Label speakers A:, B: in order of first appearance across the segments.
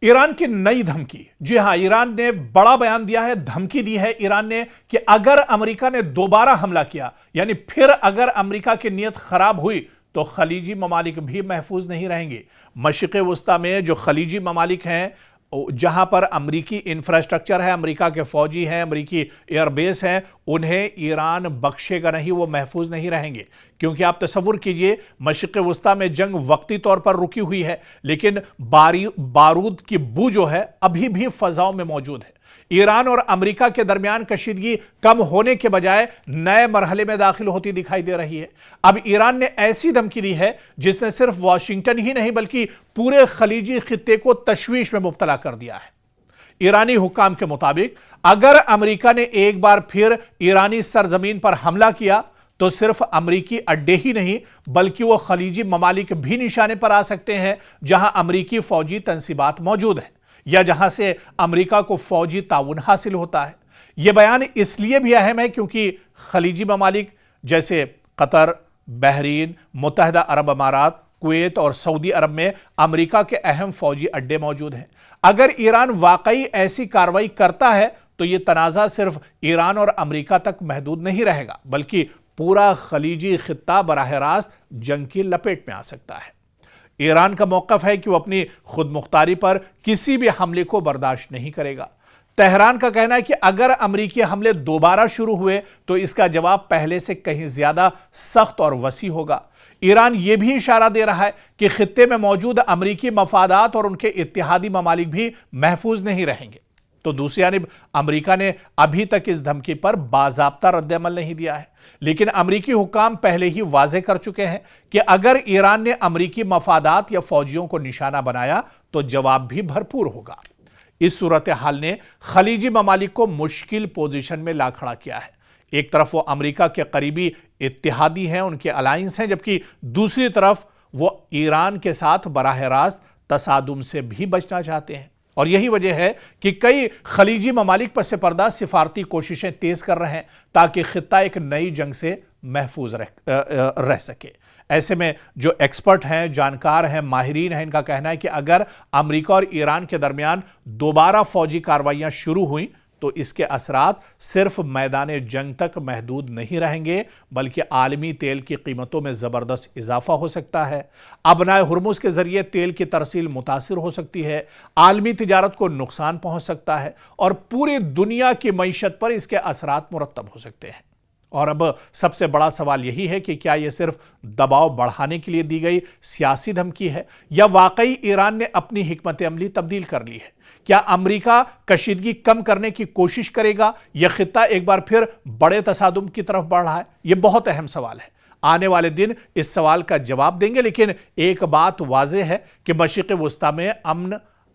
A: ایران کی نئی دھمکی. جی ہاں، ایران نے بڑا بیان دیا ہے، دھمکی دی ہے ایران نے کہ اگر امریکہ نے دوبارہ حملہ کیا، یعنی پھر اگر امریکہ کی نیت خراب ہوئی تو خلیجی ممالک بھی محفوظ نہیں رہیں گے. مشرق وسطی میں جو خلیجی ممالک ہیں، جہاں پر امریکی انفراسٹرکچر ہے، امریکہ کے فوجی ہیں، امریکی ایئر بیس ہیں، انہیں ایران بخشے گا نہیں، وہ محفوظ نہیں رہیں گے. کیونکہ آپ تصور کیجئے، مشرق وسطی میں جنگ وقتی طور پر رکی ہوئی ہے، لیکن بارود کی بو جو ہے ابھی بھی فضاؤں میں موجود ہے. ایران اور امریکہ کے درمیان کشیدگی کم ہونے کے بجائے نئے مرحلے میں داخل ہوتی دکھائی دے رہی ہے. اب ایران نے ایسی دھمکی دی ہے جس نے صرف واشنگٹن ہی نہیں بلکہ پورے خلیجی خطے کو تشویش میں مبتلا کر دیا ہے. ایرانی حکام کے مطابق اگر امریکہ نے ایک بار پھر ایرانی سرزمین پر حملہ کیا تو صرف امریکی اڈے ہی نہیں بلکہ وہ خلیجی ممالک بھی نشانے پر آ سکتے ہیں جہاں امریکی فوجی تنصیبات موجود ہیں یا جہاں سے امریکہ کو فوجی تعاون حاصل ہوتا ہے. یہ بیان اس لیے بھی اہم ہے کیونکہ خلیجی ممالک جیسے قطر، بحرین، متحدہ عرب امارات، کویت اور سعودی عرب میں امریکہ کے اہم فوجی اڈے موجود ہیں. اگر ایران واقعی ایسی کارروائی کرتا ہے تو یہ تنازع صرف ایران اور امریکہ تک محدود نہیں رہے گا بلکہ پورا خلیجی خطہ براہ راست جنگ کی لپیٹ میں آ سکتا ہے. ایران کا موقف ہے کہ وہ اپنی خود مختاری پر کسی بھی حملے کو برداشت نہیں کرے گا. تہران کا کہنا ہے کہ اگر امریکی حملے دوبارہ شروع ہوئے تو اس کا جواب پہلے سے کہیں زیادہ سخت اور وسیع ہوگا. ایران یہ بھی اشارہ دے رہا ہے کہ خطے میں موجود امریکی مفادات اور ان کے اتحادی ممالک بھی محفوظ نہیں رہیں گے. تو دوسری جانب امریکہ نے ابھی تک اس دھمکی پر باضابطہ رد عمل نہیں دیا ہے، لیکن امریکی حکام پہلے ہی واضح کر چکے ہیں کہ اگر ایران نے امریکی مفادات یا فوجیوں کو نشانہ بنایا تو جواب بھی بھرپور ہوگا. اس صورتحال نے خلیجی ممالک کو مشکل پوزیشن میں لا کھڑا کیا ہے. ایک طرف وہ امریکہ کے قریبی اتحادی ہیں، ان کے الائنس ہیں، جبکہ دوسری طرف وہ ایران کے ساتھ براہ راست تصادم سے بھی بچنا چاہتے ہیں. اور یہی وجہ ہے کہ کئی خلیجی ممالک پس پردہ سفارتی کوششیں تیز کر رہے ہیں تاکہ خطہ ایک نئی جنگ سے محفوظ رہ سکے. ایسے میں جو ایکسپرٹ ہیں، جانکار ہیں، ماہرین ہیں، ان کا کہنا ہے کہ اگر امریکہ اور ایران کے درمیان دوبارہ فوجی کارروائیاں شروع ہوئیں تو اس کے اثرات صرف میدان جنگ تک محدود نہیں رہیں گے بلکہ عالمی تیل کی قیمتوں میں زبردست اضافہ ہو سکتا ہے. ابنائے ہرمز کے ذریعے تیل کی ترسیل متاثر ہو سکتی ہے، عالمی تجارت کو نقصان پہنچ سکتا ہے اور پوری دنیا کی معیشت پر اس کے اثرات مرتب ہو سکتے ہیں. اور اب سب سے بڑا سوال یہی ہے کہ کیا یہ صرف دباؤ بڑھانے کے لیے دی گئی سیاسی دھمکی ہے یا واقعی ایران نے اپنی حکمت عملی تبدیل کر لی ہے؟ کیا امریکہ کشیدگی کم کرنے کی کوشش کرے گا یا خطہ ایک بار پھر بڑے تصادم کی طرف بڑھ رہا ہے؟ یہ بہت اہم سوال ہے. آنے والے دن اس سوال کا جواب دیں گے، لیکن ایک بات واضح ہے کہ مشرق وسطی میں امن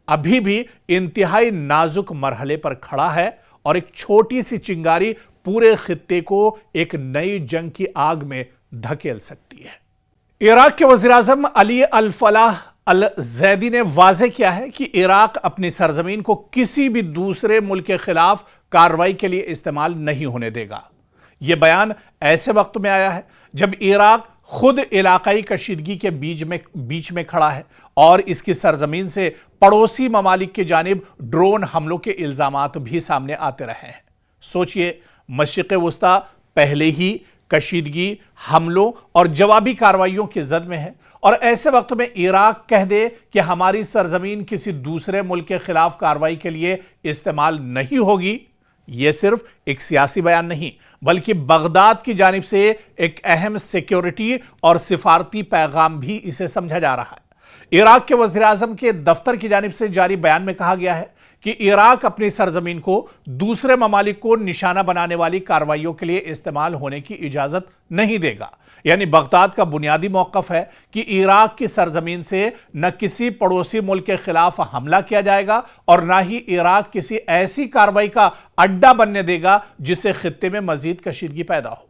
A: ابھی بھی انتہائی نازک مرحلے پر کھڑا ہے اور ایک چھوٹی سی چنگاری پورے خطے کو ایک نئی جنگ کی آگ میں دھکیل سکتی ہے. عراق کے وزیر اعظم علی الفلاح الزیدی نے واضح کیا ہے کہ عراق اپنی سرزمین کو کسی بھی دوسرے ملک کے خلاف کارروائی کے لیے استعمال نہیں ہونے دے گا. یہ بیان ایسے وقت میں آیا ہے جب عراق خود علاقائی کشیدگی کے بیچ میں کھڑا ہے اور اس کی سرزمین سے پڑوسی ممالک کی جانب ڈرون حملوں کے الزامات بھی سامنے آتے رہے ہیں. سوچئے، مشرق وسطی پہلے ہی کشیدگی، حملوں اور جوابی کارروائیوں کی زد میں ہے اور ایسے وقت میں عراق کہہ دے کہ ہماری سرزمین کسی دوسرے ملک کے خلاف کارروائی کے لیے استعمال نہیں ہوگی. یہ صرف ایک سیاسی بیان نہیں بلکہ بغداد کی جانب سے ایک اہم سیکیورٹی اور سفارتی پیغام بھی اسے سمجھا جا رہا ہے. عراق کے وزیر اعظم کے دفتر کی جانب سے جاری بیان میں کہا گیا ہے کہ عراق اپنی سرزمین کو دوسرے ممالک کو نشانہ بنانے والی کارروائیوں کے لیے استعمال ہونے کی اجازت نہیں دے گا. یعنی بغداد کا بنیادی موقف ہے کہ عراق کی سرزمین سے نہ کسی پڑوسی ملک کے خلاف حملہ کیا جائے گا اور نہ ہی عراق کسی ایسی کارروائی کا اڈا بننے دے گا جس سے خطے میں مزید کشیدگی پیدا ہو.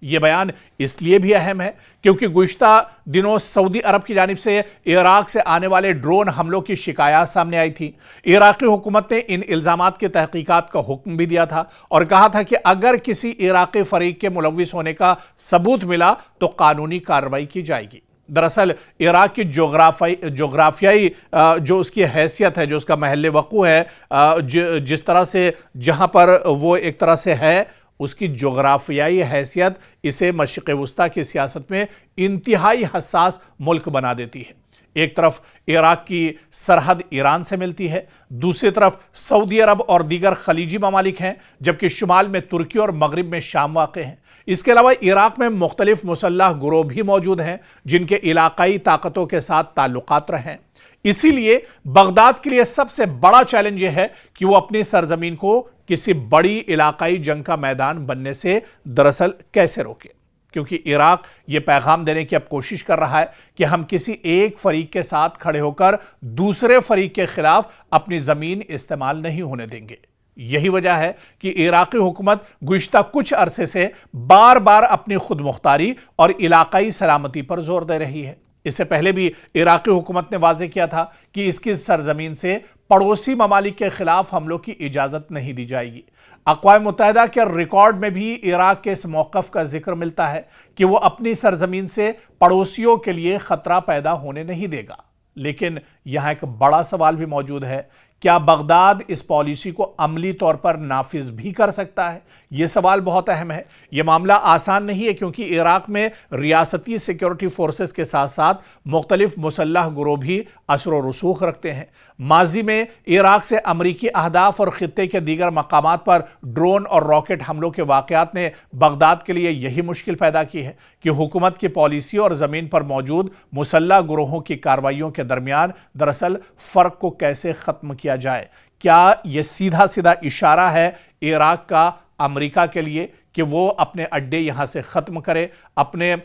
A: یہ بیان اس لیے بھی اہم ہے کیونکہ گزشتہ دنوں سعودی عرب کی جانب سے عراق سے آنے والے ڈرون حملوں کی شکایات سامنے آئی تھی. عراقی حکومت نے ان الزامات کی تحقیقات کا حکم بھی دیا تھا اور کہا تھا کہ اگر کسی عراقی فریق کے ملوث ہونے کا ثبوت ملا تو قانونی کارروائی کی جائے گی. दरअसल इराक की जोग्राफियाई जो उसकी हैसियत है, जो उसका महल वक़ू है, जिस तरह से जहाँ पर वो एक तरह से है, उसकी जोग्राफियाई हैसियत इसे मशरिक़ वुस्ता की सियासत में इंतहाई हसास मुल्क बना देती है। एक तरफ इराक की सरहद ईरान से मिलती है, दूसरी तरफ सऊदी अरब और दीगर खलीजी ममालिक हैं, जबकि शुमाल में तुर्की और मगरिब में शाम वाक़ हैं। इसके अलावा इराक में मुख्तलिफ मुसल्लह गुरोह भी मौजूद हैं जिनके इलाकाई ताकतों के साथ ताल्लुकात रहे हैं। इसीलिए बगदाद के लिए सबसे बड़ा चैलेंज यह है कि वो अपनी सरजमीन को किसी बड़ी इलाकाई जंग का मैदान बनने से दरअसल कैसे रोके, क्योंकि इराक ये पैगाम देने की अब कोशिश कर रहा है कि हम किसी एक फरीक के साथ खड़े होकर दूसरे फरीक के खिलाफ अपनी जमीन इस्तेमाल नहीं होने देंगे। यही वजह है कि इराकी हुकूमत गुज़िश्ता कुछ अरसे से बार बार अपनी खुद मुख्तारी और इलाकाई सलामती पर जोर दे रही है। इससे पहले भी इराकी हुकूमत ने वाज़ेह किया था कि इसकी सरजमीन से पड़ोसी ममालिक के खिलाफ हमलों की इजाज़त नहीं दी जाएगी। अक़वाम मुत्तहिदा के रिकॉर्ड में भी इराक के इस मौक़िफ़ का जिक्र मिलता है कि वो अपनी सरजमीन से पड़ोसियों के लिए ख़तरा पैदा होने नहीं देगा। लेकिन यहाँ एक बड़ा सवाल भी मौजूद है, क्या बगदाद इस पॉलिसी को अमली तौर पर नाफिज भी कर सकता है? यह सवाल बहुत अहम है। यह मामला आसान नहीं है, क्योंकि इराक में रियासती सिक्योरिटी फोर्सेस के साथ साथ मुख्तलिफ मुसल्लह गुरोह भी असर व रसूख रखते हैं। माजी में इराक से अमरीकी अहदाफ और खित्ते के दीगर मकामात पर ड्रोन और रॉकेट हमलों के वाक़यात ने बगदाद के लिए यही मुश्किल पैदा की है कि हुकूमत की पॉलिसी और ज़मीन पर मौजूद मुसल्लह गुरोहों की कार्रवाइयों के दरमियान दरअसल फ़र्क को कैसे ख़त्म किया जाए। क्या ये सीधा सीधा इशारा है इराक का अमेरिका के लिए कि वो अपने अड्डे यहाँ से ख़त्म करे, अपने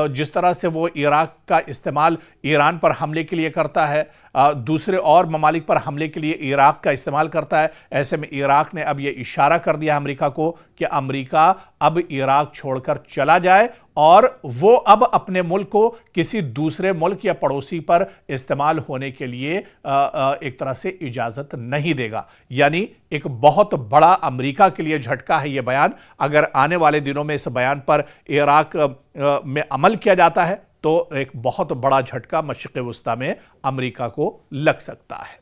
A: जिस तरह से वो इराक का इस्तेमाल ईरान पर हमले के लिए करता है, दूसरे और ममालिक पर हमले के लिए इराक का इस्तेमाल करता है। ऐसे में इराक ने अब ये इशारा कर दिया अमेरिका को कि अमेरिका अब इराक छोड़कर चला जाए और वो अब अपने मुल्क को किसी दूसरे मुल्क या पड़ोसी पर इस्तेमाल होने के लिए एक तरह से इजाज़त नहीं देगा। यानी एक बहुत बड़ा अमेरिका के लिए झटका है ये बयान। अगर आने वाले दिनों में इस बयान पर इराक में अमल किया जाता है तो एक बहुत बड़ा झटका मशरिक़ वुस्ता में अमेरिका को लग सकता है।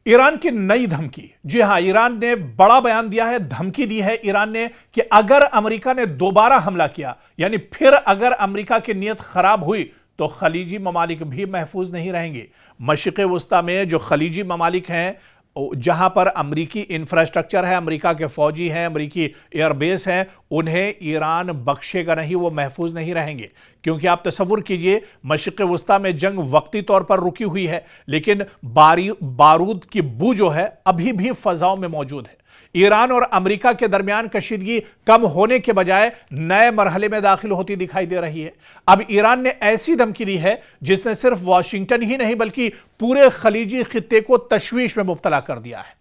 A: ईरान की नई धमकी। जी हां, ईरान ने बड़ा बयान दिया है, धमकी दी है ईरान ने कि अगर अमेरिका ने दोबारा हमला किया, यानी फिर अगर अमेरिका की नीयत खराब हुई तो खलीजी ममालिक भी महफूज नहीं रहेंगे। मशरिक़ वुस्ता में जो खलीजी ममालिक हैं, जहां पर अमरीकी इंफ्रास्ट्रक्चर है, अमेरिका के फौजी हैं, अमरीकी एयरबेस हैं, उन्हें ईरान बख्शेगा नहीं, वो महफूज नहीं रहेंगे। क्योंकि आप तसव्वुर कीजिए, मशरिक़ वुस्ता में जंग वक्ती तौर पर रुकी हुई है, लेकिन बारूद की बू जो है अभी भी फ़ज़ाओं में मौजूद है। ईरान और अमेरिका के दरमियान कशीदगी कम होने के बजाय नए मरहले में दाखिल होती दिखाई दे रही है। अब ईरान ने ऐसी धमकी दी है जिसने सिर्फ वाशिंगटन ही नहीं बल्कि पूरे खलीजी खित्ते को तशवीश में मुब्तला कर दिया है।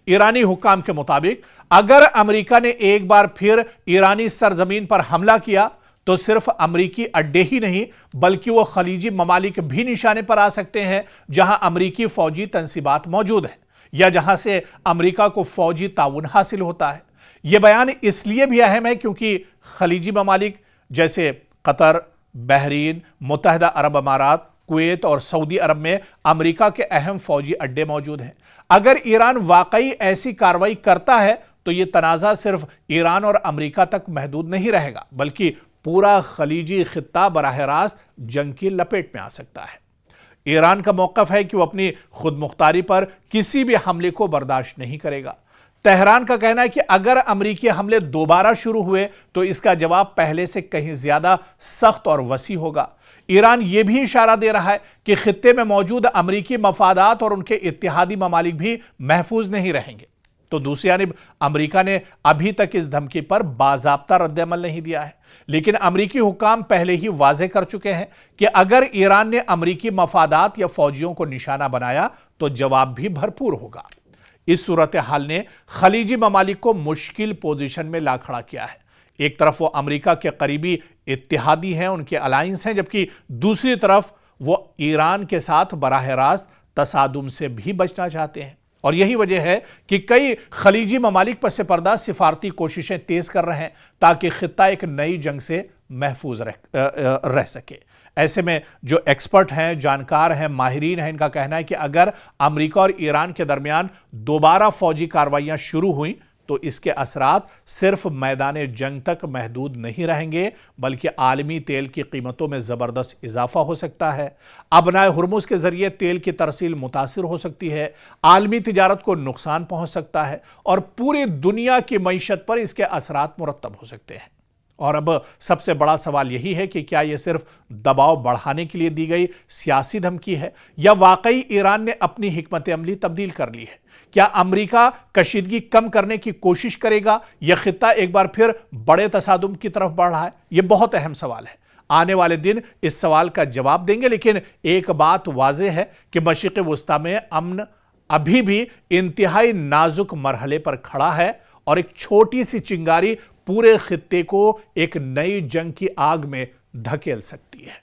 A: ईरानी हुक्काम के मुताबिक अगर अमेरिका ने एक बार फिर ईरानी सरजमीन पर हमला किया तो सिर्फ अमरीकी अड्डे ही नहीं बल्कि वो खलीजी ममालिक भी निशाने पर आ सकते हैं जहां अमरीकी फौजी तंसीबात मौजूद हैं या जहां से अमेरिका को फौजी ताउन हासिल होता है। यह बयान इसलिए भी अहम है क्योंकि खलीजी ममालिक जैसे कतर, बहरीन, मुत्तहिदा अरब अमारात, कुवैत और सऊदी अरब में अमेरिका के अहम फौजी अड्डे मौजूद हैं। अगर ईरान वाकई ऐसी कार्रवाई करता है तो यह तनाज़ा सिर्फ ईरान और अमेरिका तक महदूद नहीं रहेगा बल्कि पूरा खलीजी खित्ता बराह रास्त जंग की लपेट में आ सकता है। ईरान का मौक़िफ़ है कि वो अपनी खुद मुख्तारी पर किसी भी हमले को बर्दाश्त नहीं करेगा। तेहरान का कहना है कि अगर अमरीकी हमले दोबारा शुरू हुए तो इसका जवाब पहले से कहीं ज्यादा सख्त और वसी होगा। ईरान यह भी इशारा दे रहा है कि खित्ते में मौजूद अमरीकी मफादात और उनके इत्तेहादी ममालिक भी महफूज नहीं रहेंगे। तो दूसरी जानिब अमरीका ने अभी तक इस धमकी पर बाज़ाब्ता रद्द-ए-अमल नहीं दिया है, लेकिन अमरीकी हुक्काम पहले ही वाज़े कर चुके हैं कि अगर ईरान ने अमरीकी मफादात या फौजियों को निशाना बनाया तो जवाब भी भरपूर होगा। इस सूरत हाल ने खलीजी ममालिक को मुश्किल पोजीशन में ला खड़ा किया है। एक तरफ वो अमरीका के करीबी इत्तेहादी हैं, उनके अलायंस हैं, जबकि दूसरी तरफ वो ईरान के साथ बराह रास्त तसादुम से भी बचना चाहते हैं। और यही वजह है कि कई खलीजी ममालिक पस पर्दा सिफारती कोशिशें तेज कर रहे हैं ताकि खित्ता एक नई जंग से महफूज रह सके। ऐसे में जो एक्सपर्ट हैं, जानकार हैं, माहिरीन हैं, इनका कहना है कि अगर अमेरिका और ईरान के दरमियान दोबारा फौजी कार्रवाइयां शुरू हुई तो इसके असरात सिर्फ मैदान जंग तक महदूद नहीं रहेंगे, बल्कि आलमी तेल की कीमतों में जबरदस्त इजाफा हो सकता है। अबनाए हुर्मुज के जरिए तेल की तरसील मुतासिर हो सकती है, आलमी तिजारत को नुकसान पहुंच सकता है और पूरी दुनिया की मईशत पर इसके असरात मुरत्तब हो सकते हैं। और अब सबसे बड़ा सवाल यही है कि क्या यह सिर्फ दबाव बढ़ाने के लिए दी गई सियासी धमकी है या वाकई ईरान ने अपनी हिकमत अमली तब्दील कर ली है? क्या अमेरिका कशीदगी कम करने की कोशिश करेगा या खित्ता एक बार फिर बड़े तसादुम की तरफ बढ़ रहा है? यह बहुत अहम सवाल है। आने वाले दिन इस सवाल का जवाब देंगे, लेकिन एक बात वाज़ेह है कि मशरिक़ वुस्ता में अमन अभी भी इंतहाई नाजुक मरहले पर खड़ा है और एक छोटी सी चिंगारी पूरे खित्ते को एक नई जंग की आग में धकेल सकती है।